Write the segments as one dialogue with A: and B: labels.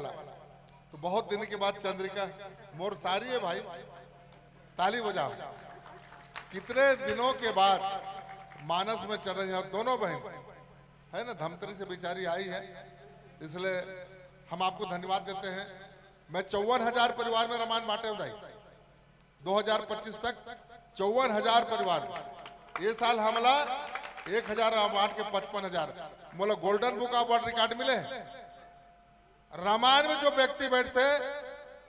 A: वाला। तो बहुत दिन के बाद चंद्रिका मोर सारी है भाई, ताली बजाओ। कितने दिनों के बाद मानस में चढ़ रही है दोनों बहन, है ना। धमतरी से बेचारी आई है, इसलिए हम आपको धन्यवाद देते हैं। मैं 54,000 परिवार में रामायण बांटे हूँ भाई, 2025 तक 54,000 परिवार। ये साल हमला 1,000 बांट के 55,000 मोला golden book of world record मिले हैं। रामायण में जो व्यक्ति बैठते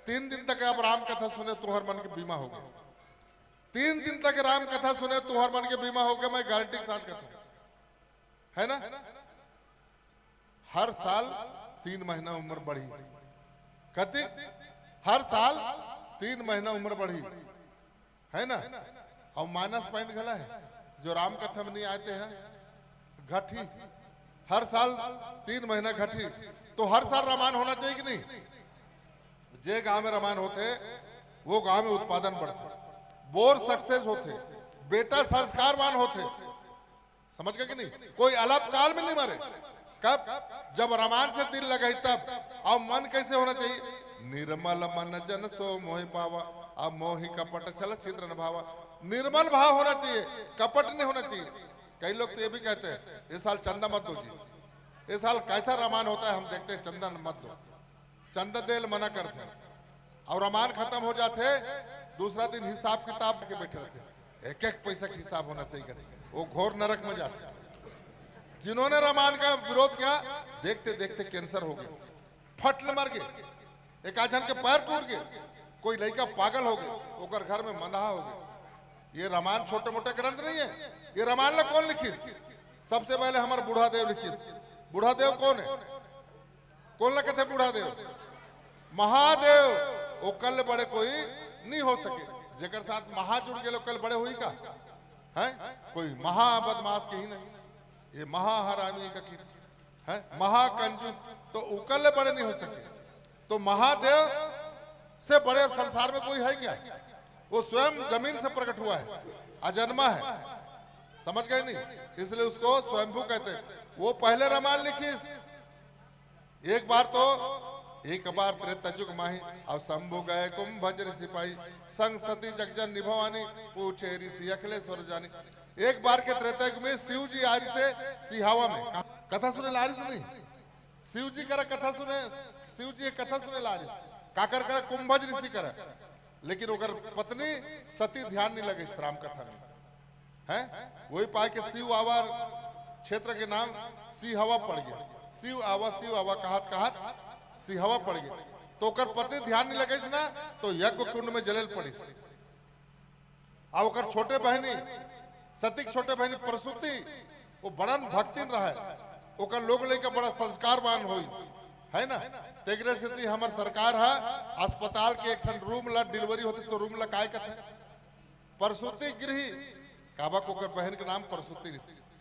A: 3 दिन तक आप राम कथा सुने तुम्हार मन के बीमा हो गया। 3 दिन तक राम कथा सुने तुम्हार मन के बीमा हो गया, मैं गारंटी के साथ कहता हूं, है ना। हर साल 3 महीना उम्र बढ़ी, कति हर साल 3 महीना उम्र बढ़ी, है ना। और मानस पॉइंट गला है जो राम कथा में नहीं आते हैं, घटी हर साल 3 महीना घटी। तो हर साल रामायण होना चाहिए कि नहीं। जे गांव में रामायण होते वो गांव में उत्पादन बढ़ते, बोर सक्सेस होते, बेटा संस्कारवान होते, समझ गए कि नहीं। कोई अलग काल में नहीं मरे, कब जब रामायण से दिल लगाई तब। और मन कैसे होना चाहिए, निर्मल मन जन सो मोहि पावा, अब मोहि कपट चल छिद्र न भावा। निर्मल भाव होना चाहिए, कपट नहीं होना चाहिए। कई लोग तो ये भी कहते हैं इस साल चंदा मत दो जी, इस साल कैसा रामायण होता है हम देखते हैं, चंदा मत दो, चंदा देल मना करते हैं। और रामायण खत्म हो जाते दूसरा दिन हिसाब किताब के बैठे रहते, एक एक पैसा का हिसाब होना चाहिए, वो घोर नरक में जाते। जिन्होंने रामायण का विरोध किया देखते देखते कैंसर हो गए, फटल मर गए, एक आजन के पैर टूट गए, कोई लड़का पागल हो गया, ओकर घर में मंदहा हो गया। ये रामायण छोटे मोटे ग्रंथ नहीं है, ये रामायण ला कौन लिखिस, सबसे पहले हमारे बूढ़ा देव लिखिस। बूढ़ा देव कौन है, कौन ला कहते बूढ़ा देव, महादेव। वो कल बड़े कोई नहीं हो सके, जेकर साथ महा जुड़ गए कल बड़े हुई का है, कोई महा बदमाश के ही नहीं, ये महा हरामी का की है, महा कंजूस, तो उकल बड़े नहीं हो सके। तो महादेव से बड़े संसार में कोई है क्या, वो स्वयं जमीन से प्रकट हुआ है, अजन्मा है, समझ गए नहीं, इसलिए उसको स्वयंभू कहते हैं। वो पहले रामायण लिखी, एक बार त्रेतजुग माही और शंभु गए कुंभज सिपाही, संग सती जगजन निभवानी, पूछे ऋषि अखिलेश्वर जानी। एक बार के त्रेतयुग में शिव जी आरी से सिहावा में कथा सुने लारी से नहीं, शिव जी कर कथा सुने, शिव जी कथा सुने लारी, काकर कर कुंभज ऋषि कर, लेकिन ओकर पत्नी सती ध्यान नहीं लगे राम कथा में, है। वही पाए के शिव आवर क्षेत्र के नाम सिहावा पड़ गया, शिव आवा कहत कहत सिहावा पड़ गया। तो ओकर पत्नी ध्यान नहीं लगे ना, तो यज्ञ कुंड में जलेल पड़ी। और ओकर छोटे बहनी सती छोटे बहनी प्रसूति, वो बड़न भक्तिन रहा है, ओकर लोग लेके बड़ा संस्कारवान हुई, है ना। तेगरे स्थिति हमार सरकार है, अस्पताल के एक रूम ला डिलीवरी होती तो रूम ला काय कहते प्रसूति गृह, काबा ओकर बहन के नाम प्रसूति,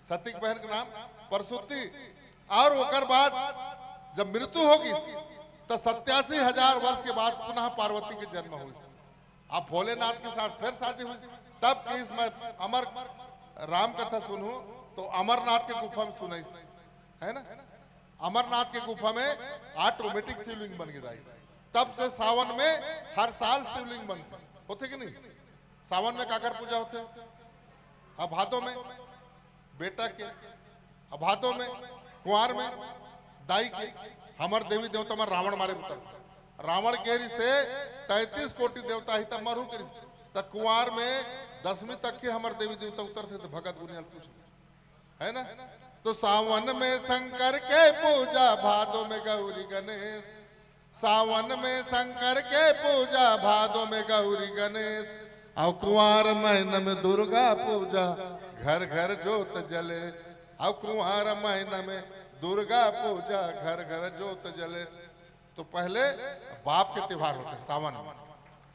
A: सती बहन के नाम प्रसूति। और ओकर बाद जब मृत्यु होगी तो 87,000 वर्ष के बाद पुनः पार्वती के जन्म हुई, अब भोलेनाथ के साथ फिर शादी हुई। तब इस मैं अमर राम कथा सुनूं तो अमरनाथ के गुफा में सुनाई, है ना। अमरनाथ के गुफा में ऑटोमेटिक शिवलिंग बन गई। तब से सावन में हर साल शिवलिंग बनते होते कि नहीं। सावन में काकर पूजा होते, अब भादों में बेटा के, अब भादों में कुंवर में दाई के। हमार देवी देवता हमार रावण मारे उतर, रावण केरी से 33 कोटि देवता ही तब मरू केरी, तब कुंवर में 10वीं तक के हमारे देवी देवता उतरते थे। भगत बुनियाल पूछ, है ना। तो सावन में शंकर के पूजा, भादों में गौरी गणेश, सावन में शंकर के पूजा, भादों में गौरी गणेश, और कुंवर महीने में दुर्गा पूजा, घर घर जोत जले। और कुंवर महीने में दुर्गा पूजा, घर घर जोत जले। तो पहले बाप के त्योहार होते सावन में,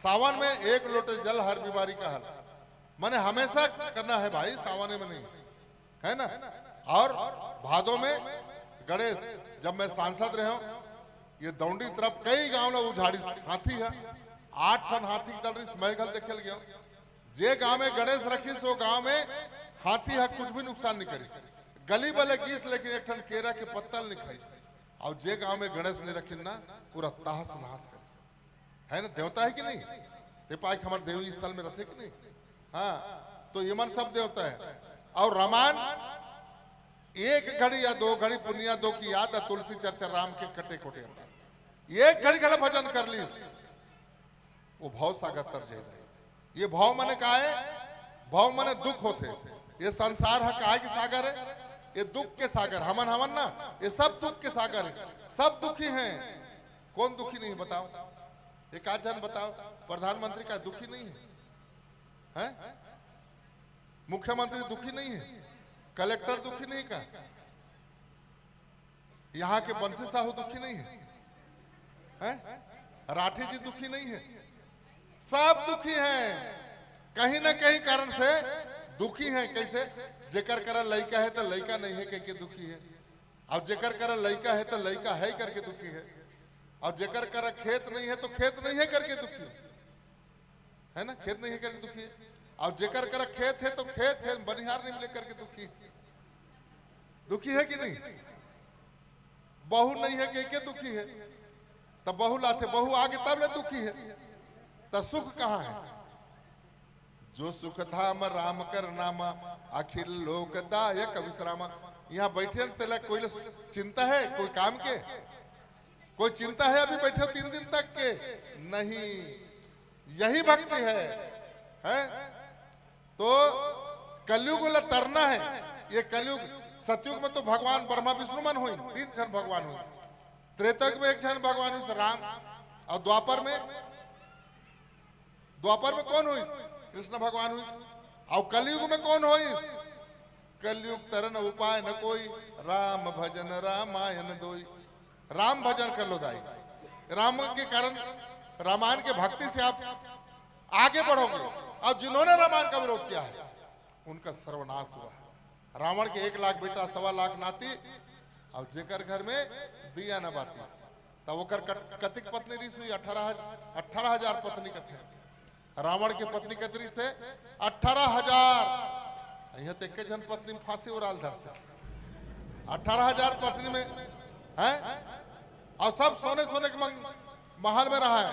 A: सावन में 1 लोटे जल हर बीमारी का हल, माने हमेशा करना है भाई, सावन में नहीं, है ना। और भादों में गणेश, जब मैं सांसद रहा हूं, ये दौंडी तरफ कई गांव में उझाड़ी हाथी है, 8 ठन हाथी दल रही, मैं गल देखे गया। जे गांव में गणेश रखी सो गांव में हाथी है कुछ भी नुकसान नहीं करी, गली वाले गीस, लेकिन एक ठन केरा के पत्तल नहीं खाई, और जे गांव में गणेश नहीं रखिन ना पूरा तहस नहस कर है ना, देवता है कि नहीं, ते पाए हमारे देवी स्थल में रखे कि नहीं। हाँ, तो ये मन सब देवता है। और रामायण एक घड़ी या दो घड़ी पुनिया दो की याद है, तुलसी चर्चा राम के कटे कोटे, एक घड़ी गला भजन कर ली वो भाव सागर तर जाए। ये भाव मने का है, भाव मने दुख होते, ये संसार है काहे के सागर है, ये दुख के सागर हमन हमन ना, ये सब दुख के सागर है, सब दुखी हैं। कौन दुखी नहीं बताओ, एक आध जन बताओ। प्रधानमंत्री का दुखी नहीं है, मुख्यमंत्री दुखी नहीं है, कलेक्टर दुखी नहीं का, यहाँ के बंसी साहू दुखी नहीं है, राठी जी दुखी नहीं है, सब दुखी हैं कहीं ना कहीं कारण से दुखी हैं। कैसे, जेकर कर लड़का है तो लड़का नहीं है कह के दुखी है, और जेकर कर लड़का है तो लड़का है करके दुखी है, और जेकर कर खेत नहीं है तो खेत नहीं है करके दुखी है ना, खेत नहीं है करके दुखी है, और जेकर कर खेत है तो खेत है बनिहार नहीं मिले करके दुखी है। दुखी है कि नहीं, बहू नहीं है कह के दुखी है, तब बहू लाते बहू आगे तब ले दुखी है, तब सुख कहाँ है। जो सुख धाम राम कर नामा अखिल लोकदायक विश्रामा। यहाँ बैठे तेला कोई चिंता है, कोई काम के कोई चिंता है, अभी बैठे 3 दिन तक के नहीं, यही भक्ति है? तो कलयुग वाला तरना है, ये कलयुग। सतयुग में तो भगवान ब्रह्मा विष्णु मन हुई, 3 जन भगवान हुई, त्रेतायुग में 1 जन भगवान हुई राम, और द्वापर में कौन हुई, कृष्ण भगवान हुई, और कलयुग में कौन हुई, कलयुग तरन उपाय न कोई, राम भजन रामायण दोई। राम भजन कर लो दाई, राम के कारण रामायण के भक्ति से आप आगे बढ़ोगे। अब जिन्होंने रामायण का विरोध किया है उनका सर्वनाश हुआ है। रावण के 1 लाख बेटा 1.25 लाख नाती, और जेकर घर में दिया न बाती, तब ओकर कतिक पत्नी रीस हुई, 18,000 पत्नी कथे। रावण के पत्नी कतरी से 18,000, यहाँ तक के जन पत्नी में फांसी उड़ाल धर से 18,000 पत्नी में है, और सब सोने के महल में रहा है।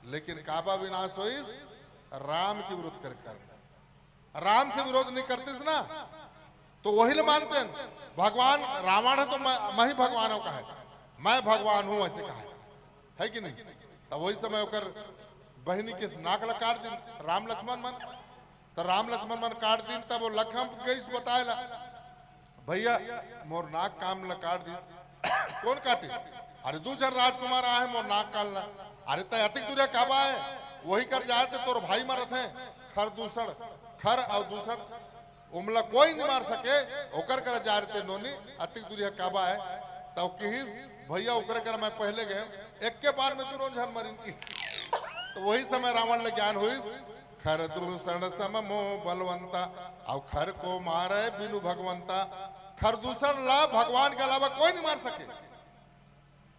A: लेकिन काबा विनाश हो राम की विरोध कर राम से विरोध नहीं करते ना, तो वही ले मानते हैं भगवान रावण है तो मैं ही भगवान का है, मैं भगवान हूं ऐसे कहा है कि नहीं। तब वही समय होकर बहनी के नाक ला काट दिन राम लक्ष्मण मन, तो राम लक्ष्मण मन काट दिन, तब वो लखन कैस बताए ला भैया मोर नाक काम ला काट दी। कौन काटे, अरे 2 जन राजकुमार आए मोर नाक काट ला, अरे तय अति दूर काबा है, वही कर जाए थे तोर भाई मरत है, खर और दूसर उमला कोई नहीं मार सके, ओकर कर जा रहे थे नोनी अति दूर काबा है, तब किस भैया ओकर कर मैं पहले गए, एक के बार में दोनों जन मरीन की। तो वही समय रावण ले ज्ञान हुई, खर दूषण सम मो बलवंता, और खर को मारे बिनु भगवंता। खर दूषण ला भगवान के अलावा कोई नहीं मार सके,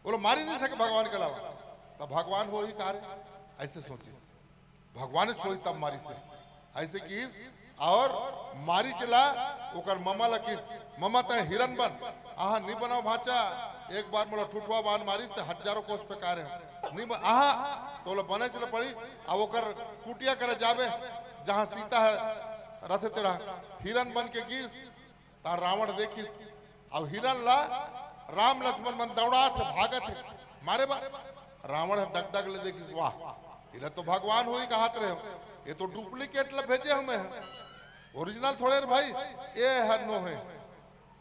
A: वो लोग मारी नहीं सके भगवान के अलावा, तब भगवान हो ही कार्य ऐसे सोचे, भगवान छोड़ी तब मारी से ऐसे की, और मारी चला ओकर ममा ला किस, ममा तय हिरन बन आहा नहीं बनाओ भाचा, एक बार मोला ठुठुआ बान मारी तो 1000 कोस पे कार्य नहीं आहा, तो लो बने चले पड़ी, अब ओकर कुटिया करे जाबे जहां सीता है रथ तेरा हिरन बन के गिस, ता रावण देखिस, अब हिरन ला राम लक्ष्मण मन दौड़ा थे भागत है मारे बा, रावण डग ले देखिस, वाह हिरन तो भगवान हो ही कहत रहे हो, ये तो डुप्लीकेट ला भेजे हमें, ओरिजिनल थोड़े भाई ये है नो है।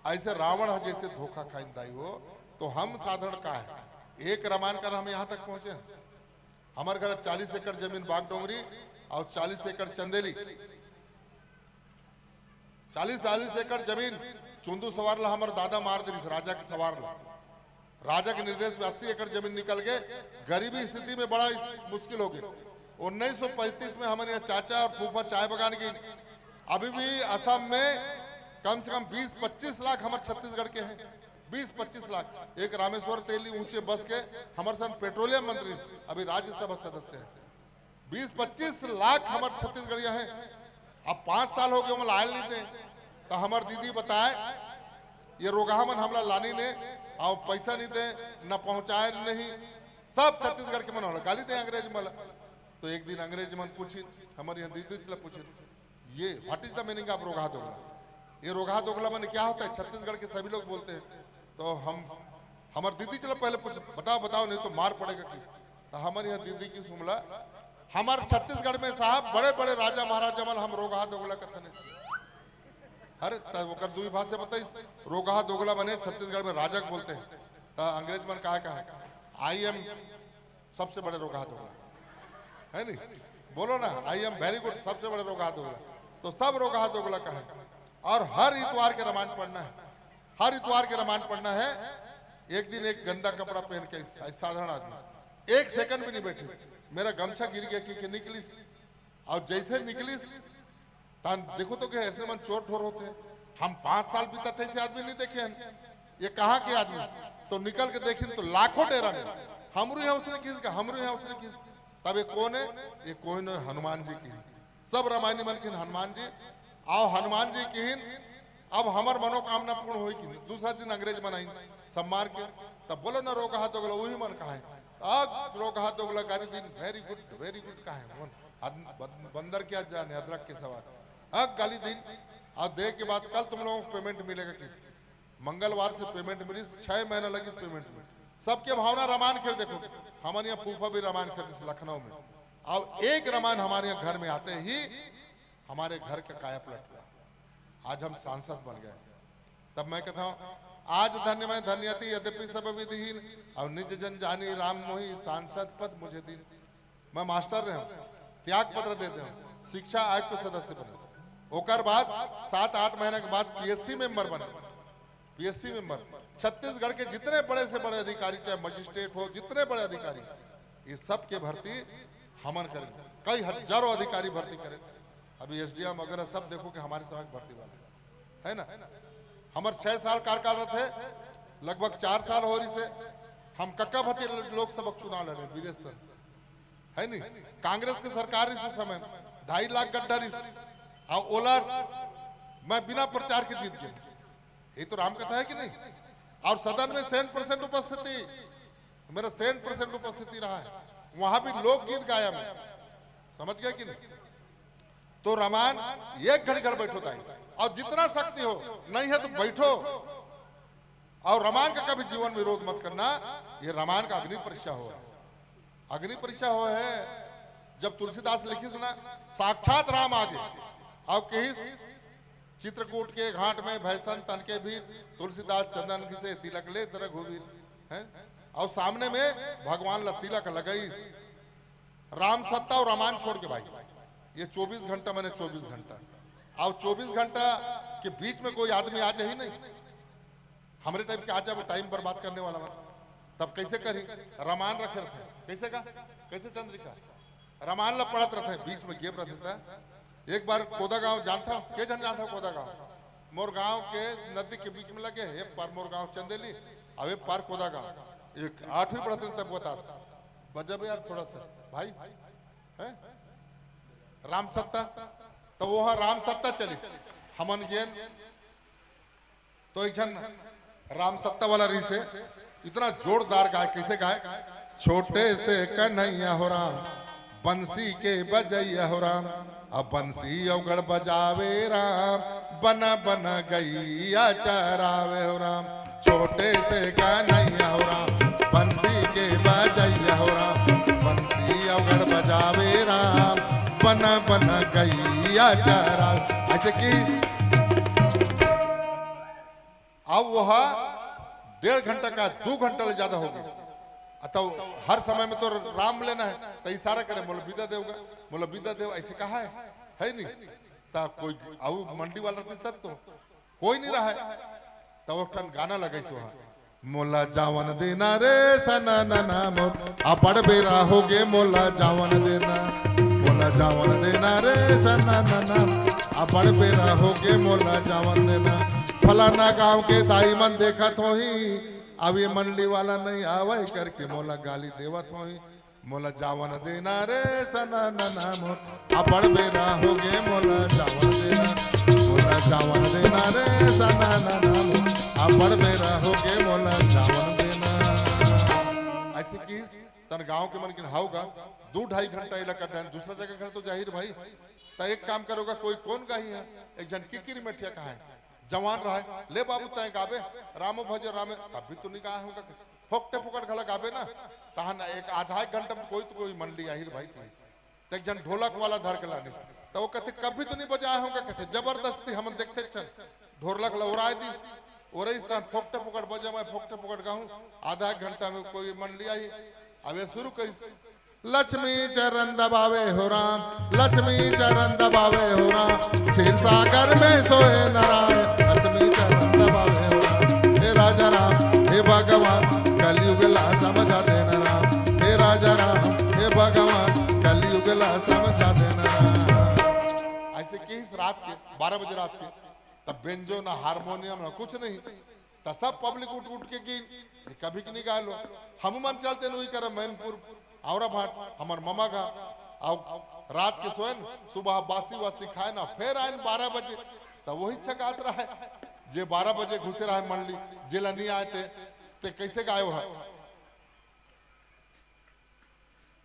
A: ऐसे रावण है जैसे धोखा खाइंदाई हो, तो हम साधारण का है। एक रामायण कर हम यहाँ तक पहुंचे, हमारे घर 40 एकड़ जमीन बाग डोंगरी और 40 एकड़ चंदेली, 40 एकड़ जमीन चुंदू सवार ला हमारे दादा मार दी राजा के सवार ला, राजा के निर्देश में 80 एकड़ जमीन निकल गए, गरीबी स्थिति में बड़ा मुश्किल हो गई। 1935 में हमारे यहाँ चाचा और फूफा चाय बगान की, अभी भी असम में कम से कम 20-25 लाख हमारे छत्तीसगढ़ के हैं, 20-25 लाख। एक रामेश्वर तेली ऊंचे बस के हमारे साथ पेट्रोलियम मंत्री अभी राज्यसभा सदस्य हैं, 20-25 लाख हमारे छत्तीसगढ़िया हैं। अब 5 साल हो गए हम आयल नहीं थे, तो हमारे दीदी बताए ये रोगहा मन हमला लानी ने और पैसा नहीं दे न पहुंचाए नहीं, सब छत्तीसगढ़ के मन होला गाली दे अंग्रेज मला। तो एक दिन अंग्रेज मन पूछी हमारे यहाँ दीदी पूछे ये what is the meaning of रोगहा दोगला, ये रोगहा दोगला मैंने क्या होता है, छत्तीसगढ़ के सभी लोग बोलते हैं। तो हमारे दीदी चलो पहले पूछे बताओ बताओ नहीं तो मार पड़ेगा कि। तो हमारे यहाँ दीदी की सुमला हमारे छत्तीसगढ़ में साहब बड़े बड़े राजा महाराजा मन हम रोगहा दोगला कथन है। अरे तब दुई भाषा बताई रोगहा दोगला बने छत्तीसगढ़ में राजा बोलते हैं। तो अंग्रेज मन कहा आई एम सबसे बड़े रोगहा दोगला है नहीं, बोलो ना आई एम वेरी गुड सबसे बड़े रोगहा दोगला। तो सब रोगहा दोगला का है और हर इतवार के रामायण पढ़ना है, हर इतवार के रामायण पढ़ना है। एक दिन एक गंदा कपड़ा पहन के साधारण आदमी एक सेकंड भी नहीं बैठे, मेरा गमछा गिर गया कि निकली और जैसे निकली देखो तो क्या ऐसे मन चोर ठोर होते हैं। हम 5 साल बीता थे ऐसे आदमी नहीं देखे हैं, ये कहाँ के आदमी। तो निकल के देखे तो लाखों डेरा में हमरू यहाँ उसने किस का हमरू यहाँ उसने किस। तब ये कौन है, ये कोई न हनुमान जी की सब रामायणी मन की हनुमान जी आओ हनुमान जी की अब हमार मनोकामना पूर्ण हुई कि दूसरा दिन अंग्रेज मन आई सब मार के। तब बोलो ना रोगहा दोगला वही मन कहा है अब रोगहा दोगला गारी दिन वेरी गुड कहा है बंदर क्या जाने अदरक के सवार अब गाली दिन। और दे के बाद कल तुम लोगों को पेमेंट मिलेगा किस मंगलवार से पेमेंट मिली 6 महीना लगी पेमेंट में। सबके भावना रामायण खेल देखो हमारे यहाँ फूफा भी रामायण खेलते लखनऊ में और एक रामायण हमारे यहाँ घर में आते ही हमारे घर का काया पलट हुआ। आज हम सांसद बन गए। तब मैं कहता हूँ आज धन्य मैं धन्यति यद्यपि सब विधिहीन और निज जन जानी राम मोही सांसद पद मुझे दिन। मैं मास्टर रहे हूँ त्याग पत्र देते हूँ शिक्षा आयोग के सदस्य बने ओकर बाद 7-8 महीने के बाद पीएससी मेंबर बने। पीएससी मेंबर छत्तीसगढ़ के जितने बड़े से बड़े अधिकारी चाहे मजिस्ट्रेट हो जितने बड़े अधिकारी ये सब के भर्ती हमन करें, कई हजारों अधिकारी भर्ती करें। अभी एसडीएम वगैरह सब देखो कि हमारे समाज भर्ती वाले है ना। हमारे 6 साल कार्यकाल थे लगभग 4 साल हो रही से हम कक्का भती लोकसभा चुनाव लड़े वीरेश सर है नहीं। कांग्रेस की सरकार इस समय 2.5 लाख गड्ढा और ओला मैं बिना प्रचार के जीत गया। ये तो राम कथा है कि नहीं। और सदन में 100% उपस्थिति मेरा 100% उपस्थिति रहा है, वहां भी लोकगीत गाया मैं, समझ गए कि नहीं। तो रामायण 1 घड़ी घर बैठो ताई और जितना शक्ति हो नहीं है तो बैठो और रामायण का कभी जीवन विरोध मत करना। ये रामायण का अग्नि परीक्षा हो है, अग्नि परीक्षा हो है। जब तुलसीदास लिखी सुना साक्षात राम आगे और कहीं चित्रकूट के घाट में भैसन तन के भी तुलसीदास चंदन से तिलक ले तरह घूबीर है और सामने में भगवान ला तिलक लगई राम सत्ता और रामायण छोड़ के भाई ये 24 घंटा मैंने 24 घंटा और 24 घंटा के बीच में कोई आदमी आ जाए ही नहीं हमारे टाइप के आ जाए वो टाइम बर्बाद करने वाला मैं तब कैसे करी। रामायण रखे रखे कैसे का कैसे चंद्रिका रामायण ला पढ़त रखे बीच में गेप रहता है। एक बार कोदा गांव जानता हूँ के जन जानता हूँ कोदा गांव मोर गांव के नदी के बीच में लगे एक पार मोर गांव चंदेली अब एक पार कोदा गांव एक 8वीं पढ़ते तब बता बजब यार थोड़ा सा भाई है राम सत्ता तो वो राम सत्ता चली हमन गेन तो एक जन राम सत्ता वाला री से इतना जोरदार गाय कैसे गाय छोटे से कन्हैया हो राम बंसी के बजैया हो राम अब बंसी अवगढ़ बजावे राम बना बना गैया चरावे हो राम छोटे से कन्हैया हो राम बंसी के बजैया हो राम बंसी अवगढ़ बजावे राम बना बना गैया चरावे। ऐसे कि अब वह 1.5 घंटा का 2 घंटा ले ज्यादा हो गया। तो हर समय में तो राम लेना है तो इशारा करे बोलो विदा देवगा बोलो विदा देव ऐसे कहा है नहीं ता कोई आऊ मंडी वाला तब तो कोई नहीं रहा है। तो वो गाना लगे सो मोला जावन देना रे सना ना मोर बड़ बेरा हो गे मोला जावन देना मोला जावन देना रे सना ना बड़ बेरा हो गे मोला जावन देना फलाना गांव के दाई मन देखत हो ही अब ये मंडली वाला नहीं आवे करके मोला गाली देवत हो ही मोला जावन देना रे सना ना मोर बड़ बेरा हो गे मोला जावन देना रे सना ना मोर बड़ बेरा हो के मोला जावन देना। ऐसे की तन गांव के मन के हाउगा 2-2.5 घंटा इलाका डाल दूसरा जगह घर तो जाहिर भाई। तो एक काम करोगा कोई कौन गाही है एक जन किकिरी मठिया कहा है जवान रहा है ले बाबू तय गावे रामो भजे रामे अभी तो नहीं कहा होगा फोकटे फोकट घला गावे ना तहन एक आधा एक घंटा में कोई मंडली आहिर भाई की तो एक जन ढोलक वाला धर के लाने तो वो कहते कभी तो नहीं बजाया होगा कहते जबरदस्ती हम देखते चल ढोलक लौराए दी और इस तरह फोकटे फोकट बजा मैं फोकटे फोकट गाऊं आधा एक घंटा में कोई मंडली आई अब ये शुरू करी लक्ष्मी चरण दबावे हो राम लक्ष्मी चरण दबावे हो राम क्षीर सागर में सोए नारायण लक्ष्मी चरण दबावे हो राम हे राजा राम हे भगवान कलयुग ला समझा देना राम हे राजा राम हे भगवान कलयुग ला समझा देना राम। ऐसे की रात के 12 बजे रात के तब बेंजो ना हारमोनियम ना कुछ नहीं तब सब पब्लिक उठ उठ के गी कभी की नहीं गा लो हम मन चलते नहीं कर मैनपुर और भाट हमार मामा का रात के सोए सुबह बासी वासी खाए ना फिर आए 12 बजे तो वही छकात रहा है जे 12 बजे घुसे रहा है मंडली जेला नहीं आए थे ते कैसे गायो है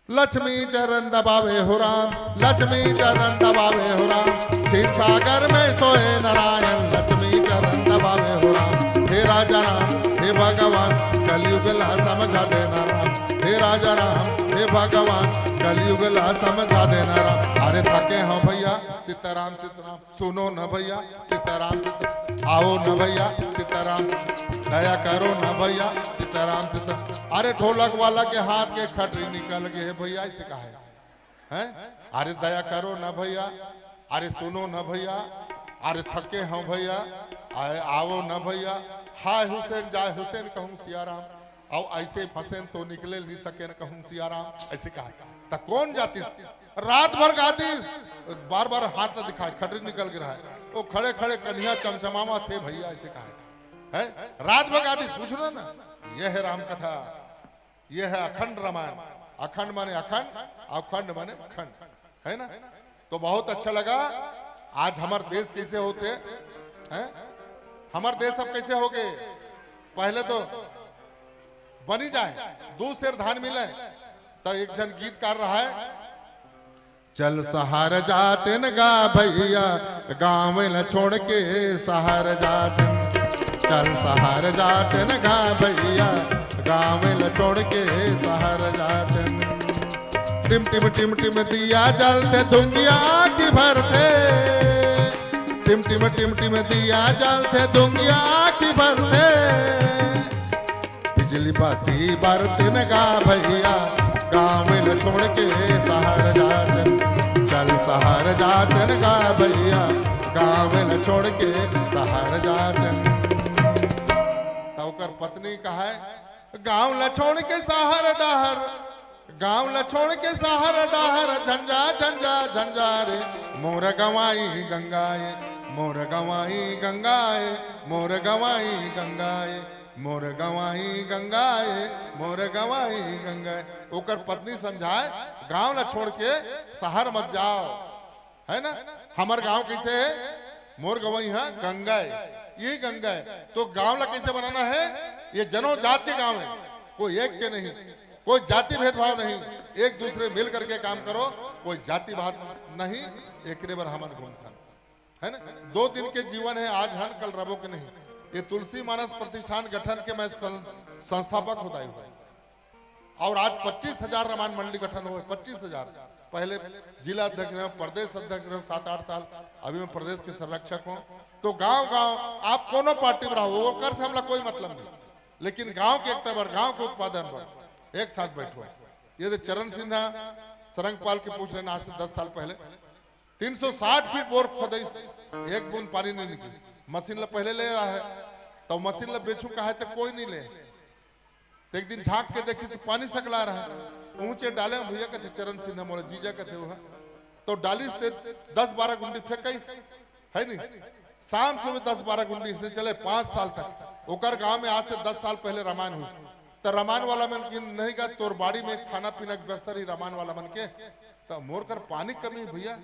A: लक्ष्मी चरण दबावे हो राम लक्ष्मी चरण दबावे हो राम क्षीर सागर में सोए नारायण लक्ष्मी चरण दबावे हो राम हे राजा राम हे भगवान कलयुग ला समझा देना राम हे राजा राम हे भगवान कलयुग ला समझा देना राम। अरे थके हो भैया सीताराम सीताराम सुनो न भैया सीताराम सीताराम आओ न भैया सीताराम दया करो न भैया सीताराम सीताराम। अरे ढोलक वाला के हाथ के खटरी निकल गए भैया ऐसे कहा है अरे दया करो न भैया अरे सुनो न भैया अरे थके हो भैया आओ न भैया हाय हुसैन जाए हुसैन कहूँ सियाराम और ऐसे फसेन तो निकले नहीं सके न कहूँ सियाराम ऐसे कहा तो कौन जाती रात भर गाती बार बार हाथ न दिखाए खटरी निकल गिरा है वो खड़े खड़े कन्हैया चमचमामा थे भैया ऐसे कहा है रात भर गाती पूछ लो ना यह है राम कथा यह है अखंड रामायण अखंड माने अखंड अखंड माने खंड है ना। तो बहुत अच्छा लगा आज हमारे देश कैसे होते हैं हमारे देश अब कैसे हो गए पहले तो बनी जाए 2 सेर धान मिले तो एक जन गीत कर रहा है चल सहार जाते न गा भैया गाँव न छोड़ के सहार जाते चल सहार जाते न गा भैया गाँव न छोड़ के सहार जाते टिम टिम टिम टिम दिया जलते दुंगिया की भरते टिम टिम टिम टिम दिया जलते दुंगिया की भरते बिजली बाती बरते न गा भैया गाँव में छोड़ के सहार जाते चल सहार जाते न गा भैया गाँव में छोड़ के सहार जाते। तवकर पत्नी कहा है गाँव ल छोड़ के सहार डहर गाँव ल छोड़ के सहार डहर झंझा झंझा झंझा रे मोर गवाई गंगाए मोर गवाई गंगाए मोर गवाई गंगाए मोर गवाई गंगाए मोर गवाई गंगाए। ओकर पत्नी समझाए गांव ना छोड़ के शहर मत जाओ है ना हमार गांव कैसे है मोर गवाई है गंगाए यही गंगा है। तो गांव ला कैसे बनाना है ये जनोजात के गांव है कोई एक के नहीं कोई जाति भेदभाव नहीं एक दूसरे मिल करके काम करो कोई जाति भात नहीं एक बार हमारे घूमता है ना 2 दिन के जीवन है आज हन कल रबो के नहीं। ये तुलसी मानस प्रतिष्ठान गठन के मैं संस्थापक होता हूँ और आज 25,000 रामायण मंडली गठन हुए 25,000 पहले जिला अध्यक्ष रहे प्रदेश अध्यक्ष रहे 7-8 साल अभी मैं प्रदेश के संरक्षक हूँ। तो गांव गांव आप कोनो पार्टी में रहो वो कर से हमला कोई मतलब नहीं लेकिन गांव के एकता पर गांव के उत्पादन पर एक साथ बैठो। ये तो चरण सिन्हा सरंगपाल के पूछ रहे आज से 10 साल पहले 360 फीट बोर खोदे एक बूंद पानी नहीं निकली मशीन ला पहले ले रहा है तो मशीन ला बेचू कहा है तो कोई नहीं ले तो एक दिन झांक के देखी से पानी सकला रहा है ऊंचे डाले भैया कहते चरण सिन्हा मोला जीजा कहते वो तो डाली से 10-12 गुंडी फेंक है नहीं शाम सुबह 10-12 गुंडी इसने चले 5 साल तक ओकर गांव में आज से 10 साल पहले रामायण हुई तो रामायण वाला मन की नहीं गा तोर बाड़ी में खाना पीना की व्यवस्था रही रामायण वाला मन के तो मोर कर पानी कमी भैया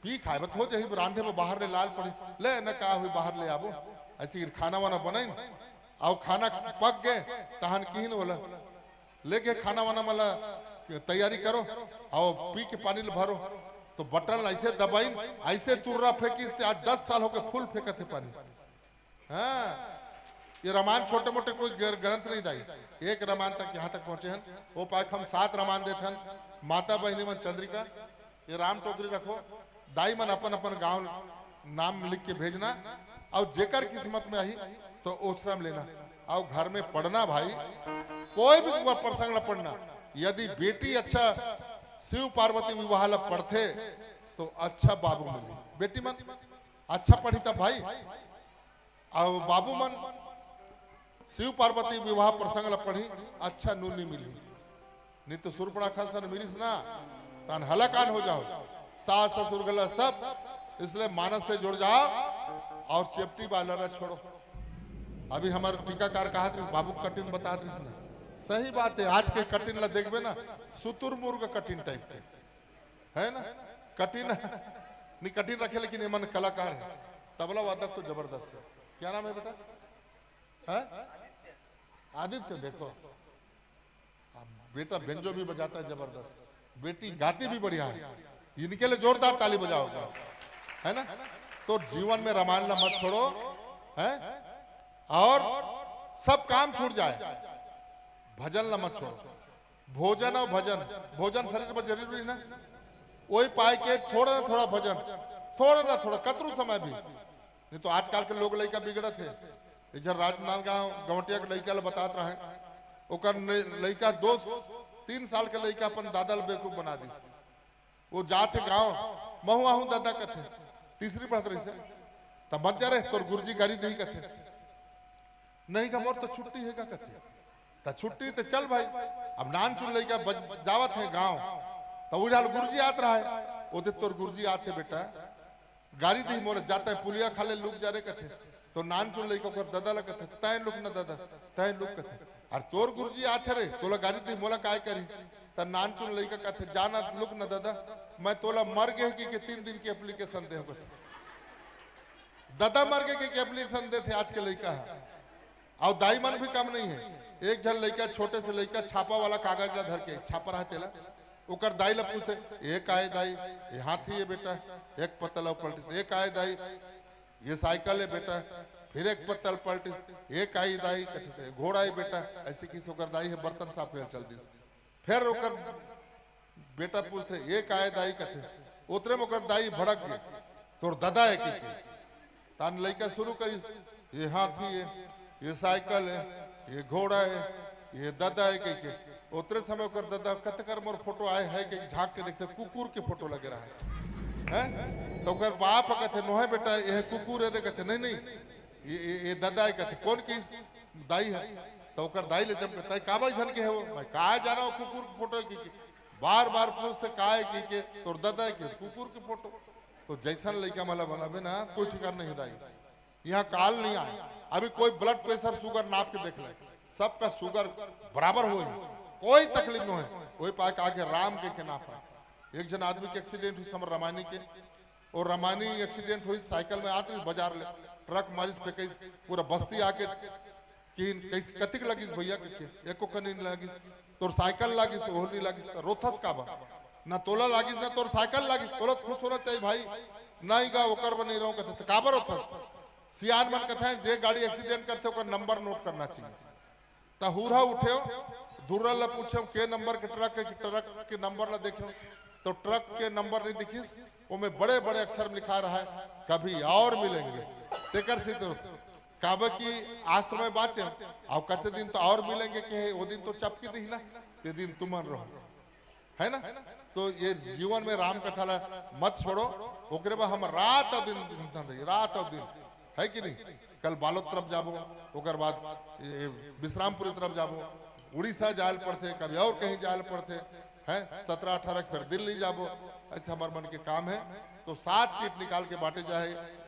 A: पी खाए बत हो जाही रांधे में बाहर ले लाल पड़ी ले न का हुई बाहर ले आबो ऐसी खाना वाना बनाई और खाना पक गए तहन की बोला लेके खाना वाना मला तैयारी करो और पी के पानी भरो, तो बटन ऐसे दबाई ऐसे तुर्रा फेंकी, आज 10 साल हो गए फुल फेंकते पानी। हाँ, ये रामायण छोटे मोटे कोई ग्रंथ नहीं दाई, एक रामायण तक यहाँ तक पहुंचे हैं। वो पाक हम 7 रामायण देते हैं। माता बहनी मन चंद्रिका, ये राम टोकरी रखो, दाई मन अपन अपन गांव नाम लिख के भेजना, और जेकर किस्मत में आई तो ओछरम लेना, और घर में पढ़ना भाई, कोई भी प्रसंग न पढ़ना। यदि बेटी अच्छा शिव पार्वती विवाह ला पढ़ते तो अच्छा बाबू मिली, बेटी मन अच्छा पढ़ी तब भाई, और बाबू मन शिव पार्वती विवाह प्रसंग ला पढ़ी अच्छा नूनी मिली, नहीं तो सुरपड़ा सन मिलीस ना तन हलाकान हो जाओ, सास ससुर गला सब। इसलिए मानस से जुड़ जाओ और चेप्टी वाला न छोड़ो। अभी हमारे टीकाकार कहा था बाबू कटिन बता दी, सही बात है। आज के कटिन ला देखबे ना सुतुर मुर्ग कटिन टाइप के है ना, कटिन नहीं कटिन रखे, लेकिन ये मन कलाकार है, तबला वादक तो जबरदस्त है। क्या नाम है बेटा? है आदित्य। देखो बेटा बेंजो भी बजाता है जबरदस्त, बेटी गाती भी बढ़िया है, इनके लिए जोरदार ताली बजाओगा, है ना। तो जीवन में रामायण ला मत छोड़ो, है, और सब काम छूट जाए, भजन ला मत छोड़ो। भोजन और भजन, भोजन शरीर में जरूरी ना, वही पाए के थोड़ा ना थोड़ा भजन, थोड़ा ना थोड़ा कतरू समय भी नहीं। तो आजकल के लोग लड़का बिगड़त है, इधर राजनांदगांव गवटिया के लड़का बताते रहे, ओकर लड़का 2-3 साल के लड़का अपन दादा बेवकूफ बना दी। वो जाते गांव महू आहू दादा कथे, तीसरी पढ़त रही से तब मत जा रहे तो गुरुजी गाड़ी दी कथे, नहीं का मोर तो छुट्टी है का कथे, तो छुट्टी तो चल भाई। अब नान चुन लड़का जावत है गांव, तो उड़ाल गुरुजी आत रहा है, वो तोर गुरुजी आते बेटा गाड़ी दी मोर जाता है पुलिया खाले लुक जा रहे कथे, तो नान चुन लड़का को दादा ला कथे तय लुक न दादा तय लुक कथे, और तोर गुरुजी आते रे तोला गाड़ी दी मोला काय करी, तो नान चुन लड़का कथे जाना लुक न दादा मैं तोला मर गए कि 3 दिन की एप्लीकेशन दे, दादा मर गए कि एप्लीकेशन दे थे आज के लड़का है। और दाई मन भी कम नहीं है, एक जन लड़का छोटे से लड़का छापा वाला कागज ला धर के छापा रहा तेला, ओकर दाई ला पूछते एक आए दाई ये हाथी है बेटा, एक पत्तल पलटी, एक आए दाई ये साइकिल है बेटा, फिर एक पत्तल पलटी, एक आई दाई घोड़ा है बेटा, ऐसे किसी ओकर दाई है बर्तन साफ कर चल दी, फिर ओकर बेटा पूछते एक आए दाई कथे, उतरे में ओकर दाई भड़क गए तोर दादा है कि तान लड़का शुरू करी, ये हाथी है, ये साइकिल है, ये घोड़ा है, ये दादा है के उतरे समय ओकर दादा कतकर मोर फोटो आए है कि झांक के देखते कुकुर के फोटो लगे रहा है, तो ओकर बाप कहते नोहे बेटा ये कुकुर है रे, कहते नहीं नहीं ये दादा है, कहते कौन की दाई है, तो ओकर दाई ले जब कहता है का भाई सन के है वो, मैं कहा जाना वो कुकुर की फोटो की बार बार पूछते का है की तोर दादा है के कुकुर की फोटो, तो जैसन लड़का मला बनाबे ना कोई ठिकाना नहीं दाई, यहाँ काल नहीं आए। अभी कोई ब्लड प्रेशर शुगर नाप के देख ले, सबका शुगर बराबर हो, कोई तकलीफ न है, वही पाके आगे राम के ना पाए। एक जन आदमी के एक्सीडेंट हुई समर रमानी के, और रमानी एक्सीडेंट हुई साइकिल में आते बाजार ले ट्रक मारिस पे कई पूरा बस्ती आके कि कतिक लगिस भैया के एको कनी लगिस, तोर साइकिल लागिस वो नहीं लागिस, रोथस का बा ना तोला लागिस ना तोर साइकिल लागिस, तोला खुश होना चाहिए भाई, नहीं गा ओकर बनी रहो कहते काबर रोथस। सियान मन कहते हैं जे गाड़ी एक्सीडेंट करते ओकर नंबर नोट करना चाहिए, तो हुरा उठे दूरा ला पूछे के नंबर के ट्रक के नंबर ला देखे, तो ट्रक के नंबर नहीं दिखिस, वो में बड़े बड़े अक्षर में लिखा रहा है कभी और मिलेंगे, तेकर से तो काबे की आज तुम्हें बाचे और कते दिन तो और मिलेंगे के वो दिन तो चपकी दी ना, ते दिन तुमन रहो, है ना। तो ये जीवन में राम कथा ला मत छोड़ो, ओकरे बाद हम रात और दिन रात और दिन है कि नहीं, कल बालोद तरफ जाबो, ओकर बाद विश्रामपुरी तरफ जाबो, उड़ीसा जायल पड़ते, कभी और कहीं जायल पड़ते हैं, 17-18 फिर दिल्ली जाबो, ऐसे हमारे मन के काम है। तो 7 सीट निकाल के बांटे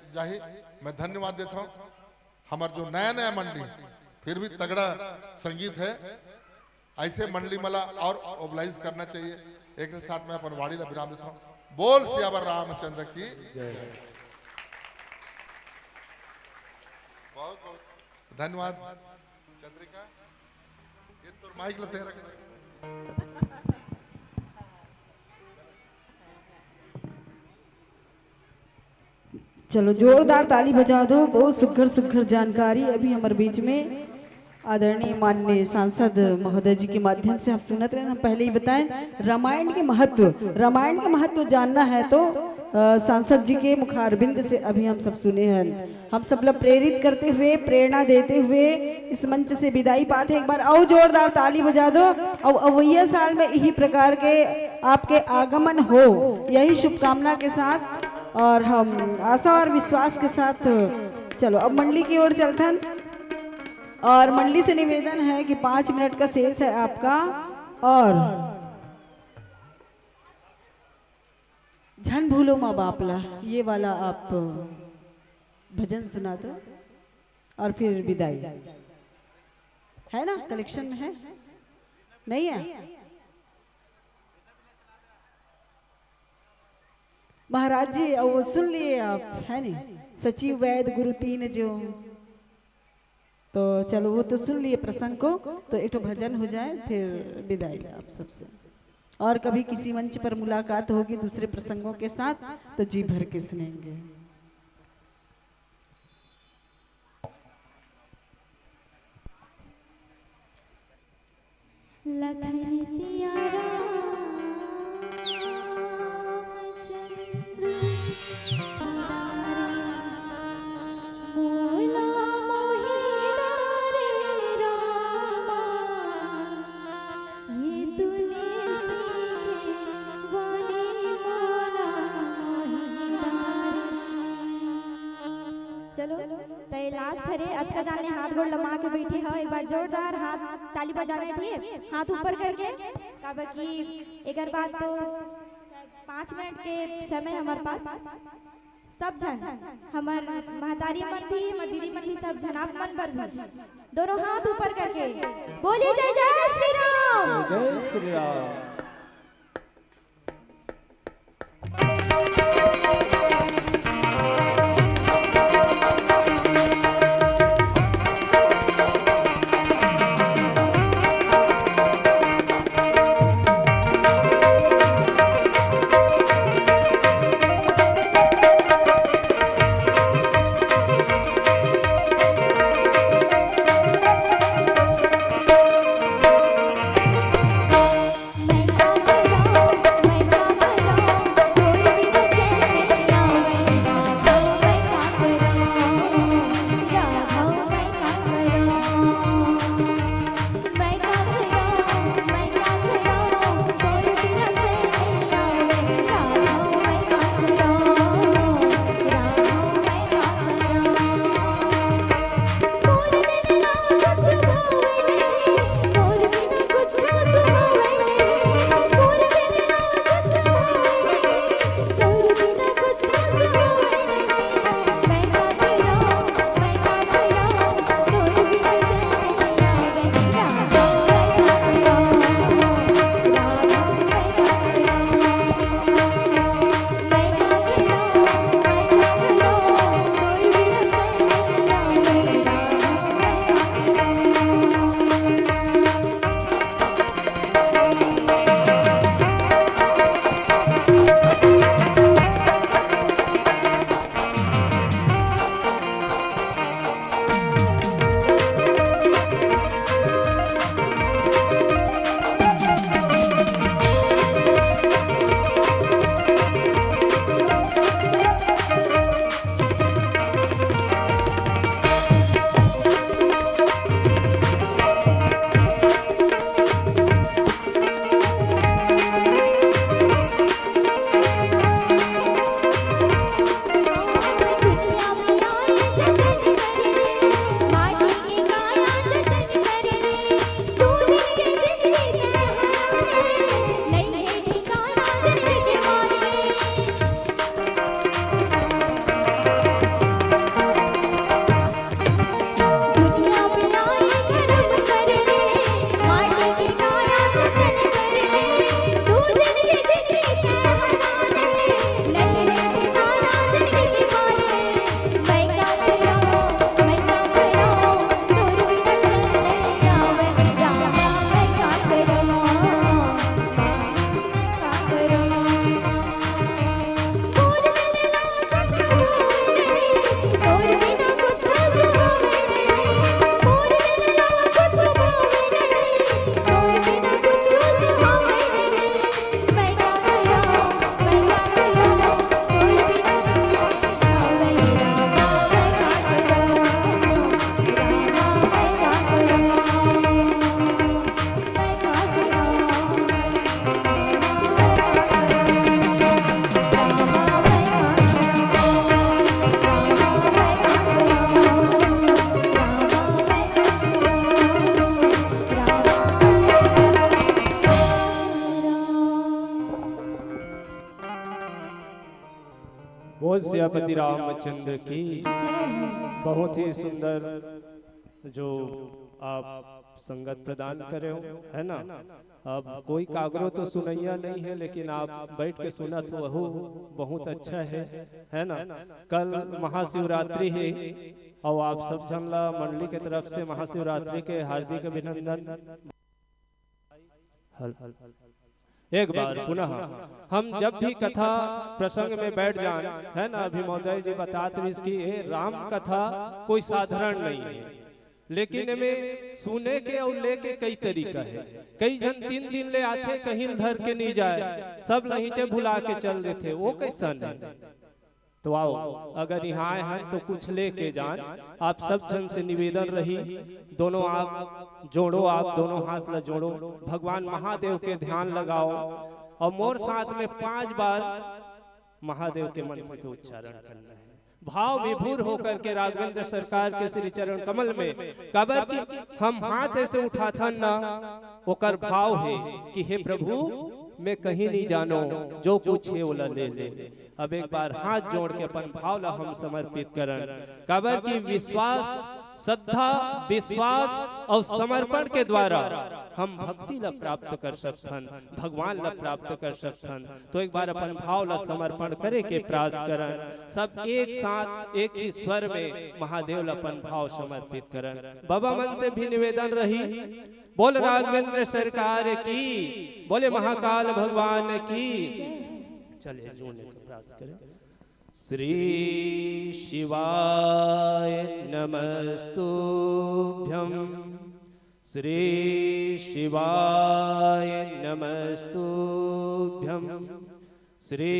A: जाही। मैं धन्यवाद देता हूँ हमारे जो नया नया मंडली फिर भी तगड़ा संगीत है, ऐसे मंडली मला और ओबलाइज करना चाहिए। एक साथ में अपन वाड़ी ला विराम देता हूँ। बोल सियावर रामचंद्र की जय। बहुत बहुत धन्यवाद। चंद्रिका ये तो माइक लते रख
B: चलो जोरदार ताली बजा दो। बहुत सुघर सुघर जानकारी अभी हमारे बीच में आदरणीय माननीय सांसद महोदय जी के माध्यम से आप सुनत रहे। हम पहले ही बताएं रामायण के महत्व जानना है तो सांसद जी के मुखारबिंद से अभी हम सब सुने हैं। हम सब लोग प्रेरित करते हुए प्रेरणा देते हुए इस मंच से विदाई पाते हैं। एक बार और जोरदार ताली बजा दो। और अवैया साल में यही प्रकार के आपके आगमन हो, यही शुभकामना के साथ और हम आशा और विश्वास के साथ चलो अब मंडली की ओर चलते हैं। और मंडली से निवेदन है कि 5 मिनट का शेष है आपका और झन भूलो माँ बापला ये वाला आप भजन सुना दो और फिर विदाई है ना। कलेक्शन में है नहीं है महाराज जी, वो सुन लिए आप है नहीं। सचिव वैद गुरु 3 जो तो चलो वो तो सुन लिए प्रसंग को, तो एक तो भजन हो जाए फिर विदाई आप सबसे। और कभी किसी मंच पर मुलाकात होगी दूसरे प्रसंगों के साथ तो जी भर के सुनेंगे।
C: लखन सिया लास्ट हरे अतका जाने हाथ गोड़ लमा के बैठे हो। एक बार जोरदार हाथ ताली बजाना ठीक, हाथ ऊपर करके कब की एक बात तो 5 मिनट के समय हमारे पास सब जन हमार महतारी मन भी हमार दीदी मन भी सब जन आप मन पर भी दोनों हाथ ऊपर करके बोलिए जय जय श्री राम।
D: जय श्री राम।
C: मैं
D: बोल सियापति रामचंद्र की। बहुत ही सुंदर जो आप संगत प्रदान करे हो, है ना। अब कोई कागरो तो सुनैया नहीं है, लेकिन आप बैठ के सुना तो वह बहुत अच्छा है ना। कल महाशिवरात्रि है और आप सब जनला मंडली के तरफ से महाशिवरात्रि के हार्दिक अभिनंदन। एक बार पुनः हम जब भी कथा प्रसंग में बैठ जाएं, है ना, अभी महोदय जी बताते इसकी राम कथा कोई साधारण नहीं है, लेकिन में सुने के और लेके कई तरीका है। कई जन 3 दिन ले आते कहीं धर के नहीं जाए, सब लहीचे भुला के चल देते, वो कैसा नहीं। तो आओ, अगर यहाँ आए हैं तो कुछ लेके जान। आप सब जन से निवेदन रही, दोनों आप जोड़ो, आप दोनों हाथ ला जोड़ो, भगवान महादेव के ध्यान लगाओ और मोर साथ में 5 बार महादेव के मंत्र के उच्चारण करना है। भाव विभोर होकर के राघवेंद्र सरकार के श्री चरण कमल में कबर की हम हाथ ऐसे उठाथन ना, ओकर भाव है कि हे प्रभु मैं कहीं नहीं जानो, जो कुछ है ओला ले ले। अब एक बार हाथ जोड़ के अपन भाव ला हम समर्पित करन। कबर की विश्वास, श्रद्धा, विश्वास और समर्पण के द्वारा हम भक्ति ला प्राप्त कर सकथन, भगवान ला प्राप्त कर सकथन। तो एक बार अपन भाव ला समर्पण करे के प्रयास करन। सब एक साथ एक ही स्वर में महादेव ला अपन भाव समर्पित करन। बाबा मन से भी निवेदन रही, बोल राघवेंद्र सरकार की, बोले महाकाल भगवान की। चलिए जोड़ने का प्रयास करें। श्री शिवाय नमस्तुभ्यं, श्री शिवाय नमस्तुभ्यं, श्री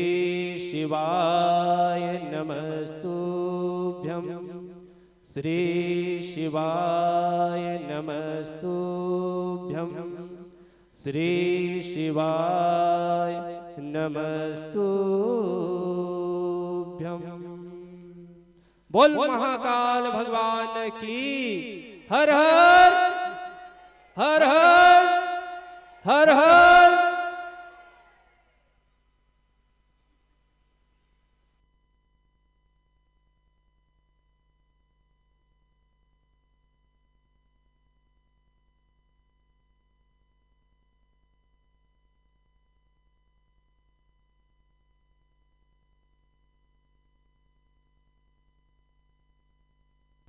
D: शिवाय नमस्तुभ्यं, श्री शिवाय नमस्तुभ्यं, श्री शिवाय नमस्तुभ्यं। बोल महाकाल भगवान की। हर हर हर हर हर हर